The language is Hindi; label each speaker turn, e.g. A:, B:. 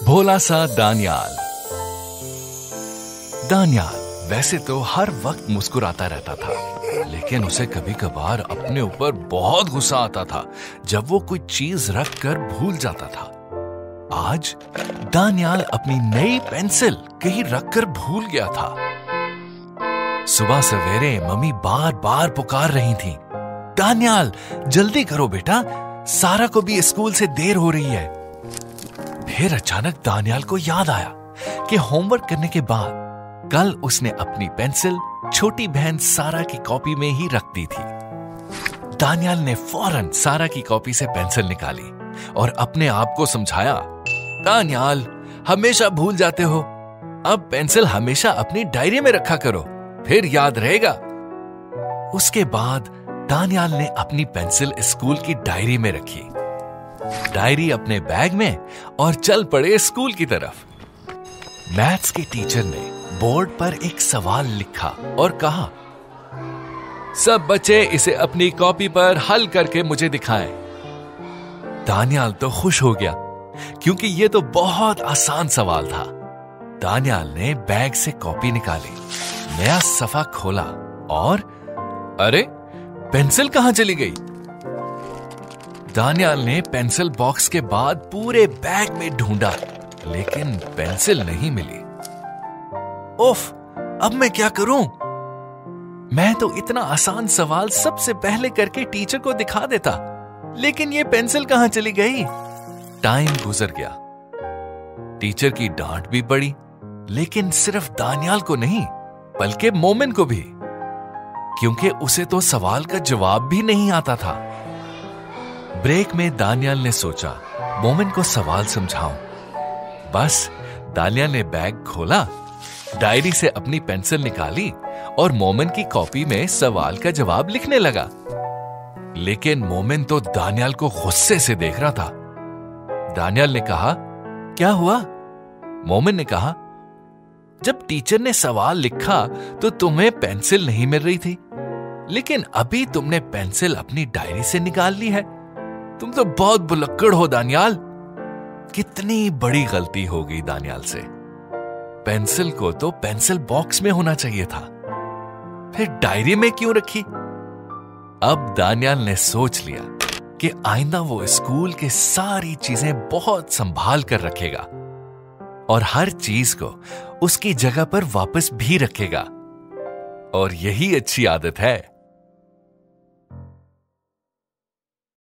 A: भोला सा दानियाल। दानियाल वैसे तो हर वक्त मुस्कुराता रहता था, लेकिन उसे कभी कभार अपने ऊपर बहुत गुस्सा आता था जब वो कोई चीज रख कर भूल जाता था। आज दानियाल अपनी नई पेंसिल कहीं रखकर भूल गया था। सुबह सवेरे मम्मी बार बार पुकार रही थी, दानियाल जल्दी करो बेटा, सारा को भी स्कूल से देर हो रही है। फिर अचानक दानियाल को याद आया कि होमवर्क करने के बाद कल उसने अपनी पेंसिल छोटी बहन सारा की कॉपी में ही रख दी थी। दानियाल ने फौरन सारा की कॉपी से पेंसिल निकाली और अपने आप को समझाया, दानियाल हमेशा भूल जाते हो, अब पेंसिल हमेशा अपनी डायरी में रखा करो, फिर याद रहेगा। उसके बाद दानियाल ने अपनी पेंसिल स्कूल की डायरी में रखी, डायरी अपने बैग में, और चल पड़े स्कूल की तरफ। मैथ्स के टीचर ने बोर्ड पर एक सवाल लिखा और कहा, सब बच्चे इसे अपनी कॉपी पर हल करके मुझे दिखाएं। दानियाल तो खुश हो गया क्योंकि ये तो बहुत आसान सवाल था। दानियाल ने बैग से कॉपी निकाली, नया सफा खोला और अरे पेंसिल कहां चली गई? दानियाल ने पेंसिल बॉक्स के बाद पूरे बैग में ढूंढा, लेकिन पेंसिल नहीं मिली। उफ, अब मैं क्या करूं? मैं तो इतना आसान सवाल सबसे पहले करके टीचर को दिखा देता, लेकिन ये पेंसिल कहां चली गई? टाइम गुजर गया। टीचर की डांट भी पड़ी, लेकिन सिर्फ दानियाल को नहीं बल्कि मोमिन को भी, क्योंकि उसे तो सवाल का जवाब भी नहीं आता था। ब्रेक में दानियाल ने सोचा, मोमिन को सवाल समझाऊं। बस दानियाल ने बैग खोला, डायरी से अपनी पेंसिल निकाली और मोमिन की कॉपी में सवाल का जवाब लिखने लगा। लेकिन मोमिन तो दानियाल को गुस्से से देख रहा था। दानियाल ने कहा, क्या हुआ? मोमिन ने कहा, जब टीचर ने सवाल लिखा तो तुम्हें पेंसिल नहीं मिल रही थी, लेकिन अभी तुमने पेंसिल अपनी डायरी से निकाल ली है। तुम तो बहुत भुलक्कड़ हो दानियाल। कितनी बड़ी गलती हो गई दानियाल से। पेंसिल को तो पेंसिल बॉक्स में होना चाहिए था, फिर डायरी में क्यों रखी? अब दानियाल ने सोच लिया कि आइंदा वो स्कूल के सारी चीजें बहुत संभाल कर रखेगा और हर चीज को उसकी जगह पर वापस भी रखेगा। और यही अच्छी आदत है।